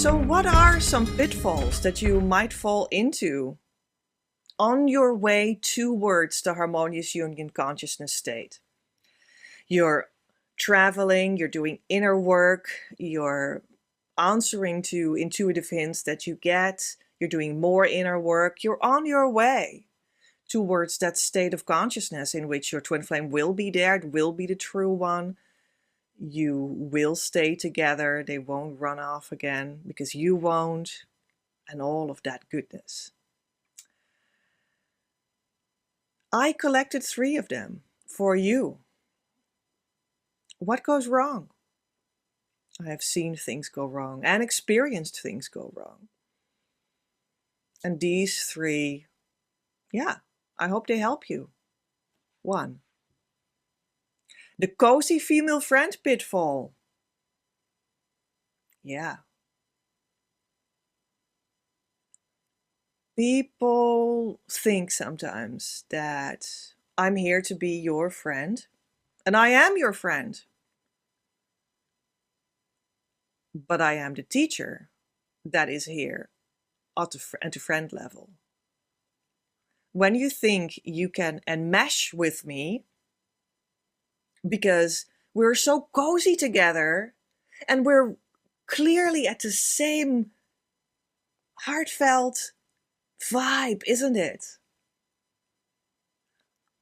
So what are some pitfalls that you might fall into on your way towards the harmonious union consciousness state? You're traveling, you're doing inner work, you're answering to intuitive hints that you get, you're doing more inner work, you're on your way towards that state of consciousness in which your twin flame will be there, it will be the true one. You will stay together, they won't run off again because you won't, and all of that goodness. I collected 3 of them for you. What goes wrong? I have seen things go wrong and experienced things go wrong. And these 3, I hope they help you. 1. The cozy female friend pitfall. Yeah. People think sometimes that I'm here to be your friend, and I am your friend. But I am the teacher that is here at the friend level. When you think you can enmesh with me, because we're so cozy together and we're clearly at the same heartfelt vibe, isn't it?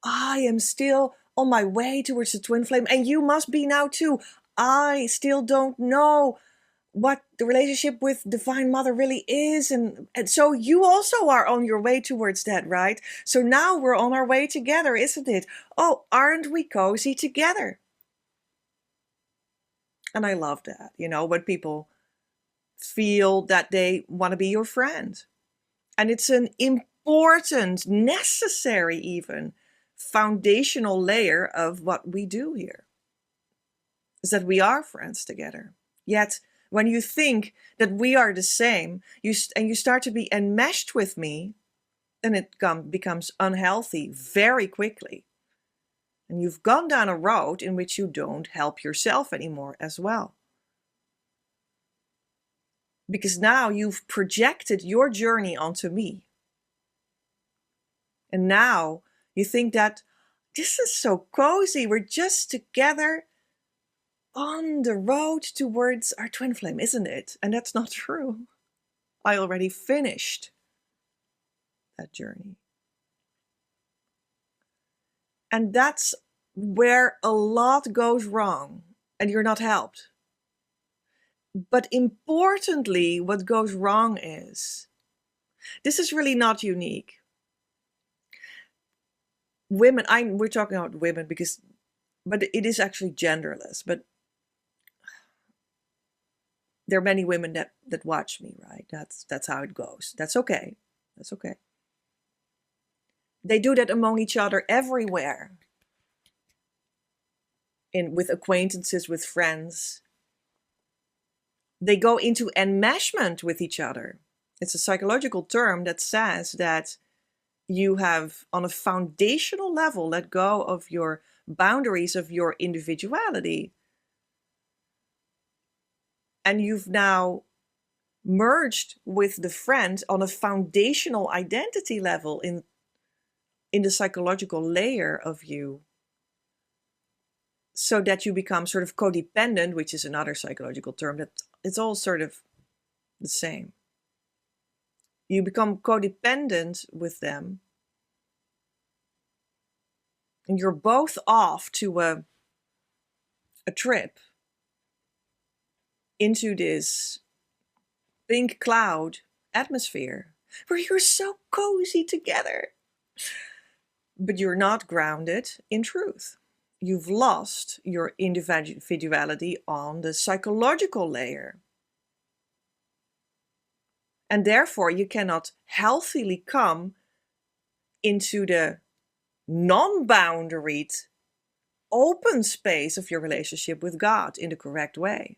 I am still on my way towards the twin flame, and you must be now too. I still don't know what the relationship with Divine Mother really is, and so you also are on your way towards that, right? So now we're on our way together, isn't it? Oh, aren't we cozy together? And I love that, when people feel that they want to be your friend. And it's an important, necessary even, foundational layer of what we do here, is that we are friends together. Yet, when you think that we are the same, and you start to be enmeshed with me, then it becomes unhealthy very quickly. And you've gone down a road in which you don't help yourself anymore as well. Because now you've projected your journey onto me. And now you think that this is so cozy, we're just together on the road towards our twin flame, isn't it? And that's not true. I already finished that journey. And that's where a lot goes wrong and you're not helped. But importantly, what goes wrong is, this is really not unique. Women, we're talking about women but it is actually genderless, but there are many women that watch me, right? That's how it goes. That's okay. That's okay. They do that among each other everywhere. With acquaintances, with friends. They go into enmeshment with each other. It's a psychological term that says that you have, on a foundational level, let go of your boundaries of your individuality. And you've now merged with the friend on a foundational identity level in the psychological layer of you. So that you become sort of codependent, which is another psychological term, that it's all sort of the same. You become codependent with them. And you're both off to a trip into this pink cloud atmosphere where you're so cozy together. But you're not grounded in truth. You've lost your individuality on the psychological layer. And therefore, you cannot healthily come into the non-boundaried, open space of your relationship with God in the correct way.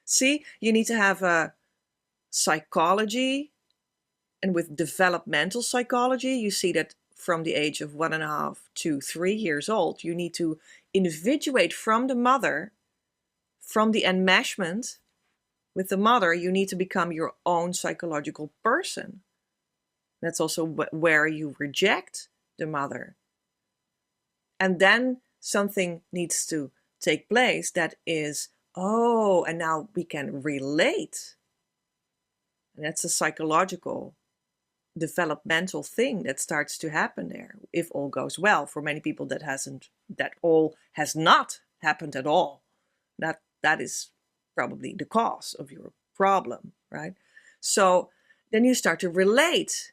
See, you need to have a psychology, and with developmental psychology, you see that from the age of 1.5 to 3 years old, you need to individuate from the mother, from the enmeshment, With the mother, you need to become your own psychological person. That's also where you reject the mother. And then something needs to take place that is, oh, and now we can relate. And that's a psychological, developmental thing that starts to happen there, if all goes well. For many people, that all has not happened at all. That is probably the cause of your problem, right? So then you start to relate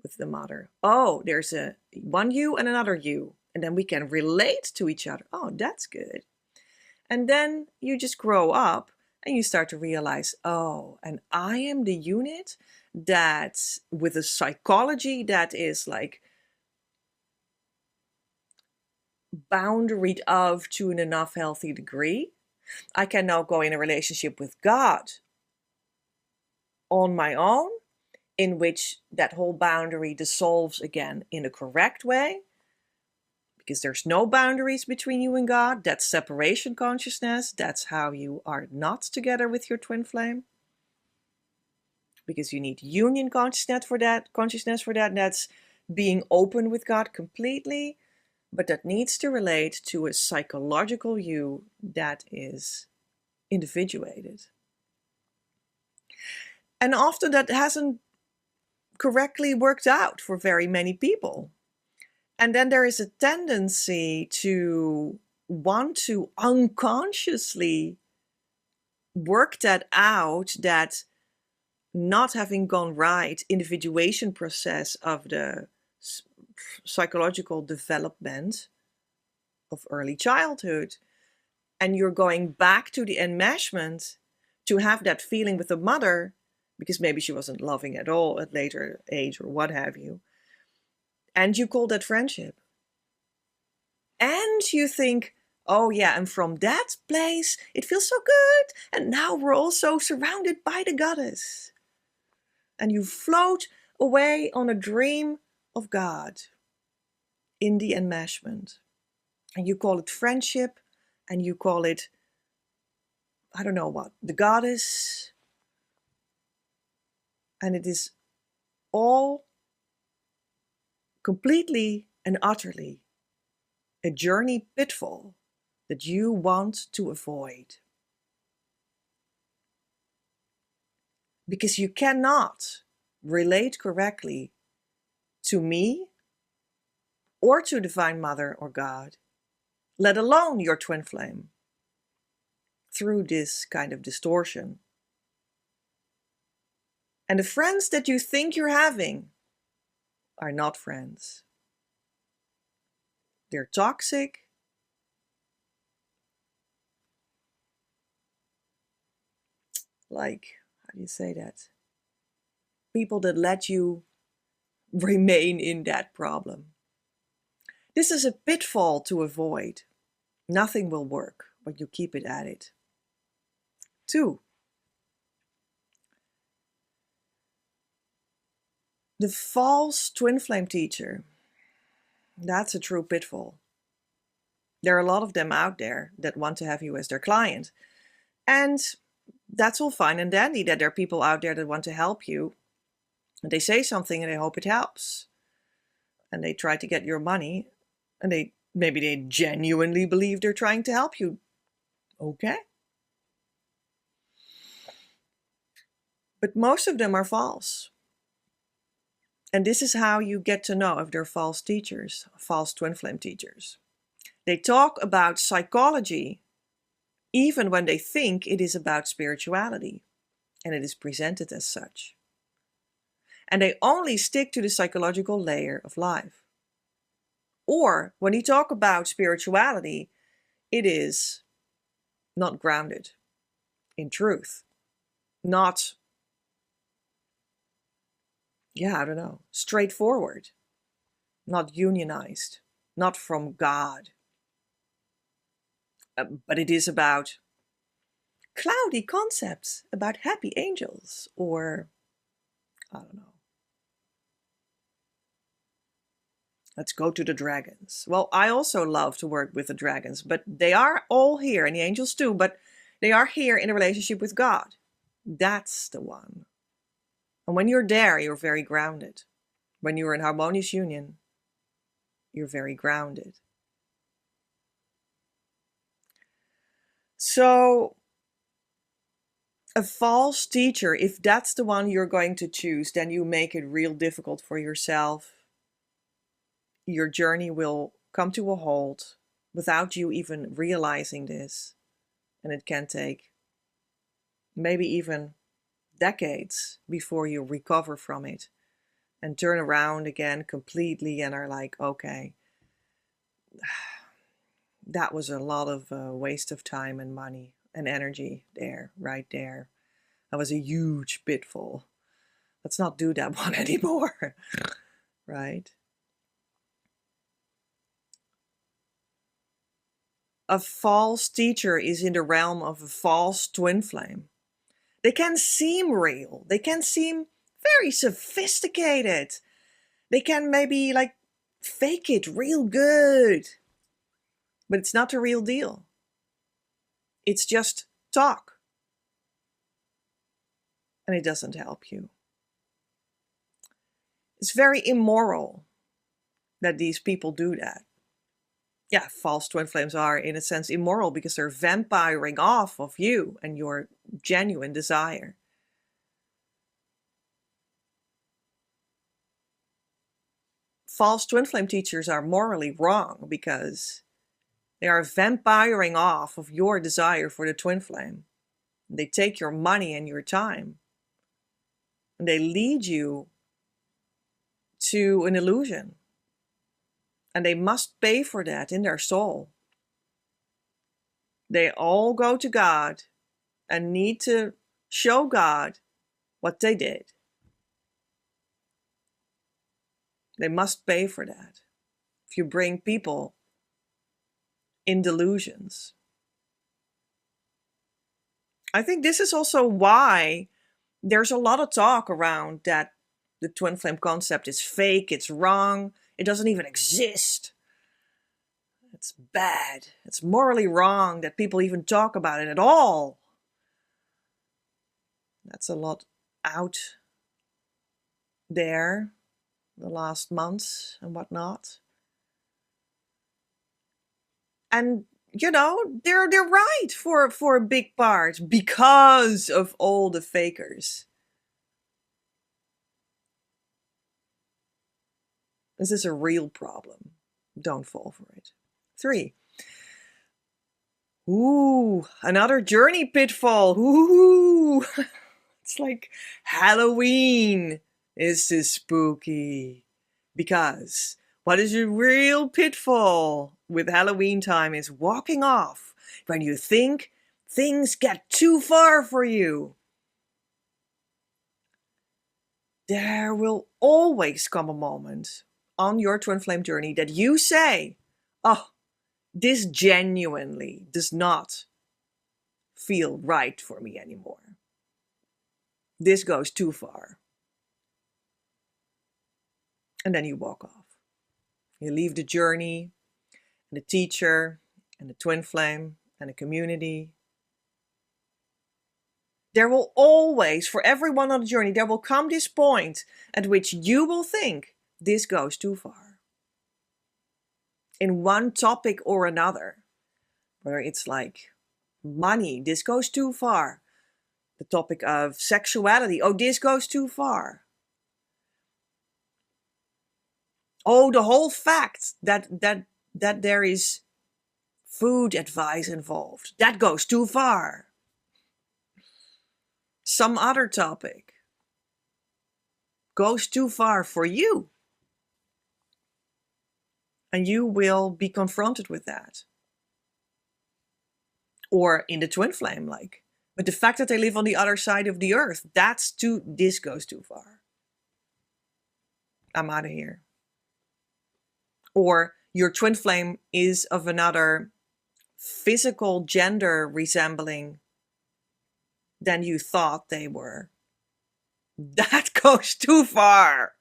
with the mother. Oh, there's one you and another you. And then we can relate to each other. Oh, that's good. And then you just grow up and you start to realize, oh, and I am the unit that, with a psychology that is like boundaried of to an enough healthy degree, I can now go in a relationship with God on my own, in which that whole boundary dissolves again in a correct way, because there's no boundaries between you and God. That's separation consciousness. That's how you are not together with your twin flame, because you need union consciousness for that. That's being open with God completely, but that needs to relate to a psychological you that is individuated. And often that hasn't correctly worked out for very many people. And then there is a tendency to want to unconsciously work that out, that not having gone right individuation process of the psychological development of early childhood. And you're going back to the enmeshment to have that feeling with the mother, because maybe she wasn't loving at all at later age or what have you. And you call that friendship. And you think, oh yeah, and from that place, it feels so good. And now we're also surrounded by the goddess. And you float away on a dream of God in the enmeshment. And you call it friendship, and you call it, I don't know what, the goddess. And it is all completely and utterly a journey pitfall that you want to avoid. Because you cannot relate correctly to me or to Divine Mother or God, let alone your twin flame, through this kind of distortion. And the friends that you think you're having are not friends. They're toxic. Like, how do you say that? People that let you remain in that problem. This is a pitfall to avoid. Nothing will work, but you keep it at it. 2. The false twin flame teacher. That's a true pitfall. There are a lot of them out there that want to have you as their client. And that's all fine and dandy that there are people out there that want to help you. And they say something and they hope it helps. And they try to get your money. And maybe they genuinely believe they're trying to help you. Okay. But most of them are false. And this is how you get to know if they're false teachers, false twin flame teachers. They talk about psychology even when they think it is about spirituality, and it is presented as such. And they only stick to the psychological layer of life. Or when you talk about spirituality, it is not grounded in truth, not, straightforward, not unionized, not from God. But it is about cloudy concepts about happy angels, or, I don't know. Let's go to the dragons. Well, I also love to work with the dragons, but they are all here, and the angels too, but they are here in a relationship with God. That's the one. And when you're there, you're very grounded. When you're in harmonious union, you're very grounded. So a false teacher, if that's the one you're going to choose, then you make it real difficult for yourself. Your journey will come to a halt without you even realizing this. And it can take maybe even decades before you recover from it and turn around again completely and are like, okay, that was a lot of waste of time and money and energy there, right there. That was a huge pitfall. Let's not do that one anymore, right? A false teacher is in the realm of a false twin flame. They can seem real. They can seem very sophisticated. They can maybe like fake it real good. But it's not the real deal. It's just talk. And it doesn't help you. It's very immoral that these people do that. Yeah, false twin flames are in a sense immoral because they're vampiring off of you and your genuine desire. False twin flame teachers are morally wrong because they are vampiring off of your desire for the twin flame. They take your money and your time. And they lead you to an illusion. And they must pay for that in their soul. They all go to God and need to show God what they did. They must pay for that. If you bring people in delusions. I think this is also why there's a lot of talk around that the twin flame concept is fake, it's wrong, it doesn't even exist. It's bad. It's morally wrong that people even talk about it at all. That's a lot out there the last months and whatnot. And you know, they're right for a big part because of all the fakers. This is a real problem. Don't fall for it. 3. Ooh, another journey pitfall. Ooh, it's like Halloween. This is spooky. Because what is a real pitfall with Halloween time is walking off when you think things get too far for you. There will always come a moment on your twin flame journey that you say, oh, this genuinely does not feel right for me anymore. This goes too far. And then you walk off. You leave the journey, and the teacher, and the twin flame, and the community. There will always, for everyone on the journey, there will come this point at which you will think, this goes too far. In one topic or another, whether it's like money, this goes too far. The topic of sexuality, oh, this goes too far. Oh, the whole fact that there is food advice involved, that goes too far. Some other topic goes too far for you. And you will be confronted with that. Or in the twin flame, like, but the fact that they live on the other side of the earth, this goes too far. I'm out of here. Or your twin flame is of another physical gender resembling than you thought they were. That goes too far.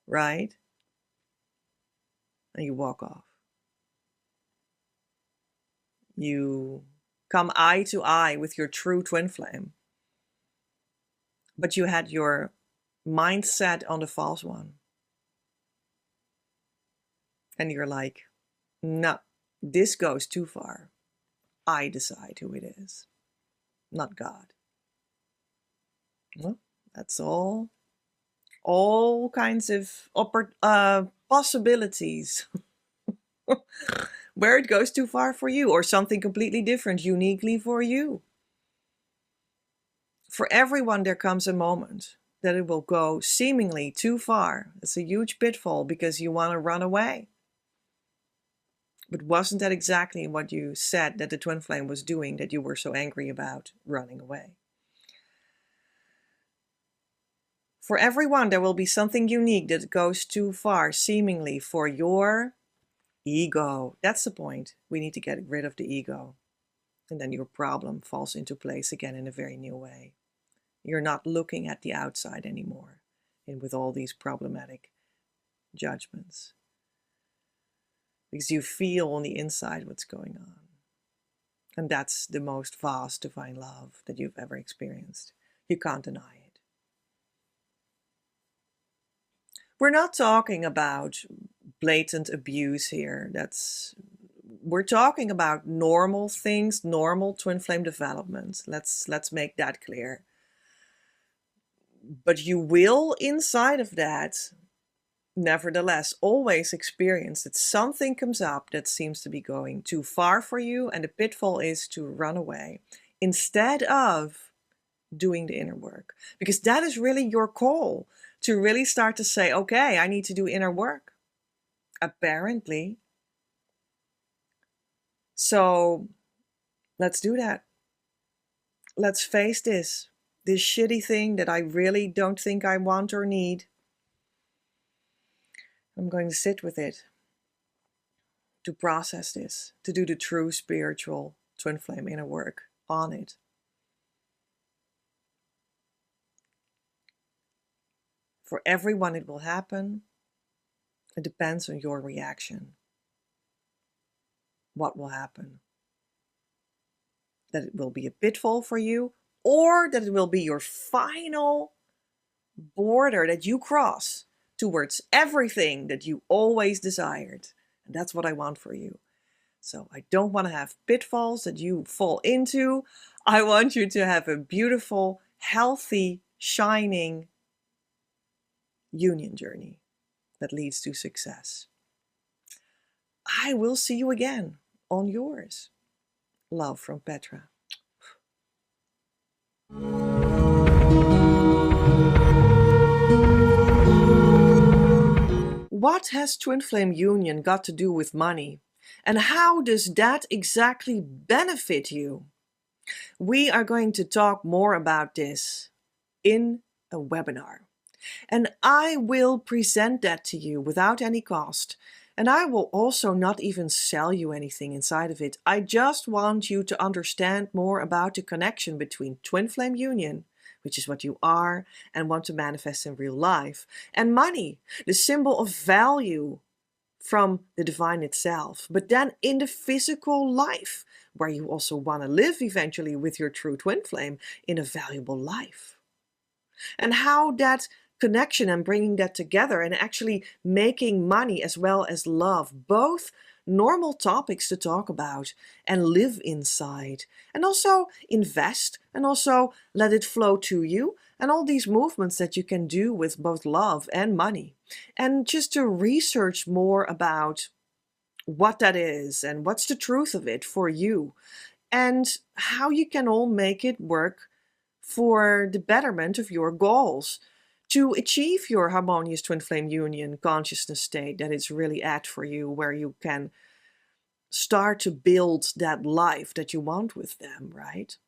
Right? And you walk off. You come eye to eye with your true twin flame. but you had your mindset on the false one. And you're like, no, this goes too far. I decide who it is, not God. Well, that's all kinds of possibilities where it goes too far for you, or something completely different, uniquely for you. For everyone, there comes a moment that it will go seemingly too far. It's a huge pitfall because you want to run away. But wasn't that exactly what you said that the twin flame was doing, that you were so angry about running away? For everyone, there will be something unique that goes too far, seemingly, for your ego. That's the point. We need to get rid of the ego. And then your problem falls into place again in a very new way. You're not looking at the outside anymore, and with all these problematic judgments. Because you feel on the inside what's going on. And that's the most vast divine love that you've ever experienced. You can't deny it. We're not talking about blatant abuse here. We're talking about normal things, normal twin flame development. Let's make that clear. But you will, inside of that, nevertheless, always experience that something comes up that seems to be going too far for you, and the pitfall is to run away instead of doing the inner work. Because that is really your call, to really start to say, okay, I need to do inner work. Apparently. So let's do that. Let's face this shitty thing that I really don't think I want or need. I'm going to sit with it, to process this, to do the true spiritual twin flame inner work on it. For everyone it will happen. It depends on your reaction. What will happen? That it will be a pitfall for you, or that it will be your final border that you cross towards everything that you always desired. And that's what I want for you. So I don't want to have pitfalls that you fall into. I want you to have a beautiful, healthy, shining union journey that leads to success. I will see you again on yours. Love from Petra. What has twin flame union got to do with money? And how does that exactly benefit you? We are going to talk more about this in a webinar. And I will present that to you without any cost. And I will also not even sell you anything inside of it. I just want you to understand more about the connection between twin flame union, which is what you are and want to manifest in real life, and money, the symbol of value from the divine itself, but then in the physical life, where you also want to live eventually with your true twin flame in a valuable life. And how that connection and bringing that together and actually making money as well as love, both normal topics to talk about and live inside, and also invest and also let it flow to you, and all these movements that you can do with both love and money, and just to research more about what that is and what's the truth of it for you, and how you can all make it work for the betterment of your goals, to achieve your harmonious twin flame union consciousness state that it's really at for you, where you can start to build that life that you want with them, right?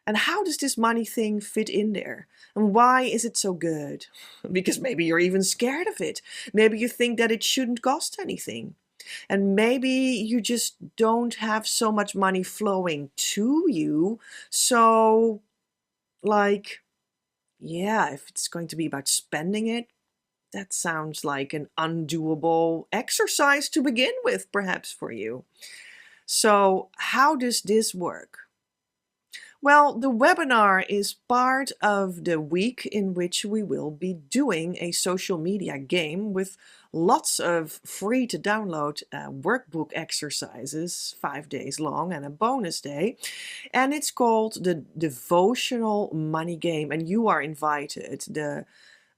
And how does this money thing fit in there? And why is it so good? Because maybe you're even scared of it. Maybe you think that it shouldn't cost anything. And maybe you just don't have so much money flowing to you. So, like, yeah, if it's going to be about spending it, that sounds like an undoable exercise to begin with, perhaps for you. So how does this work? Well, the webinar is part of the week in which we will be doing a social media game with lots of free to download workbook exercises, 5 days long, and a bonus day. And it's called the Devotional Money Game, and you are invited. The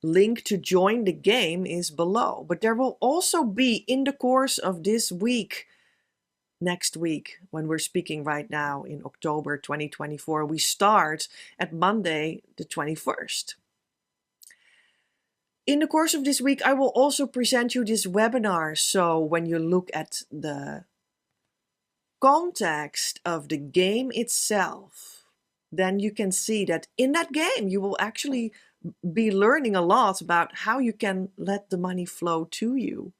link to join the game is below. But there will also be, in the course of this week, next week, when we're speaking right now in October 2024, we start at Monday the 21st. In the course of this week, I will also present you this webinar. So when you look at the context of the game itself, then you can see that in that game, you will actually be learning a lot about how you can let the money flow to you.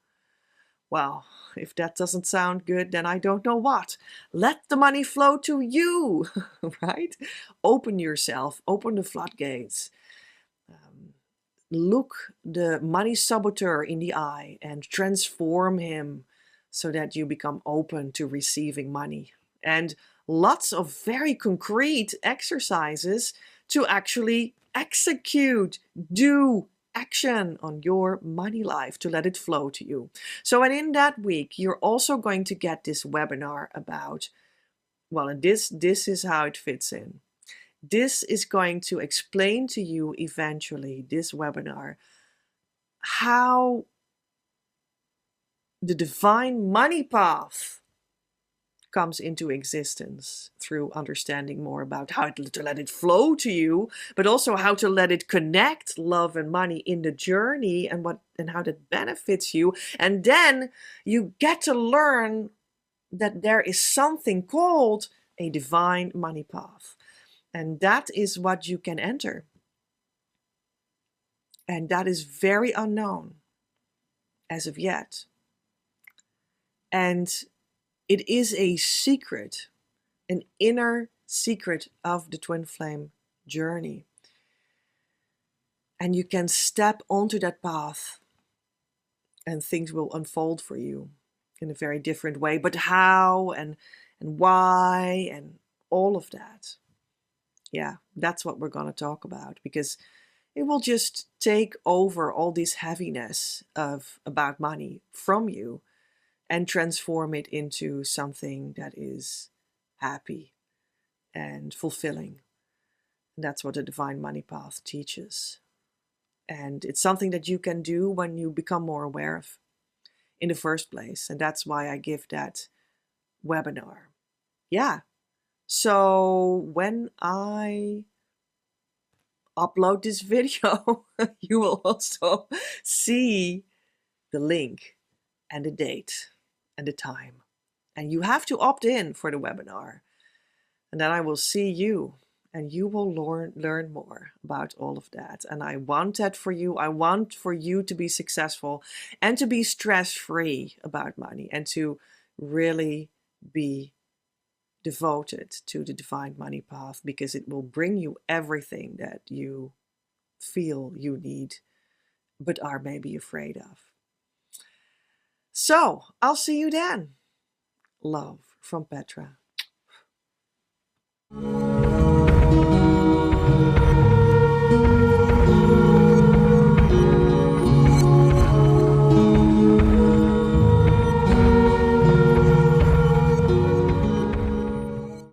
Well, if that doesn't sound good, then I don't know what. Let the money flow to you, right? Open yourself, open the floodgates. Look the money saboteur in the eye and transform him so that you become open to receiving money. And lots of very concrete exercises to actually execute, do action on your money life to let it flow to you. So, and in that week, you're also going to get this webinar about, well, and this is how it fits in. This is going to explain to you eventually, this webinar, how the divine money path comes into existence through understanding more about how to let it flow to you, but also how to let it connect love and money in the journey and how that benefits you. And then you get to learn that there is something called a divine money path. And that is what you can enter. And that is very unknown as of yet. And it is a secret, an inner secret of the twin flame journey. And you can step onto that path and things will unfold for you in a very different way. But how and why and all of that. Yeah, that's what we're going to talk about, because it will just take over all this heaviness about money from you and transform it into something that is happy and fulfilling. And that's what the Divine Money Path teaches. And it's something that you can do when you become more aware of in the first place. And that's why I give that webinar. Yeah. So when I upload this video, you will also see the link and the date and the time. And you have to opt in for the webinar. And then I will see you and you will learn more about all of that. And I want that for you. I want for you to be successful and to be stress-free about money and to really be devoted to the divine money path, because it will bring you everything that you feel you need but are maybe afraid of. So I'll see you then. Love from Petra.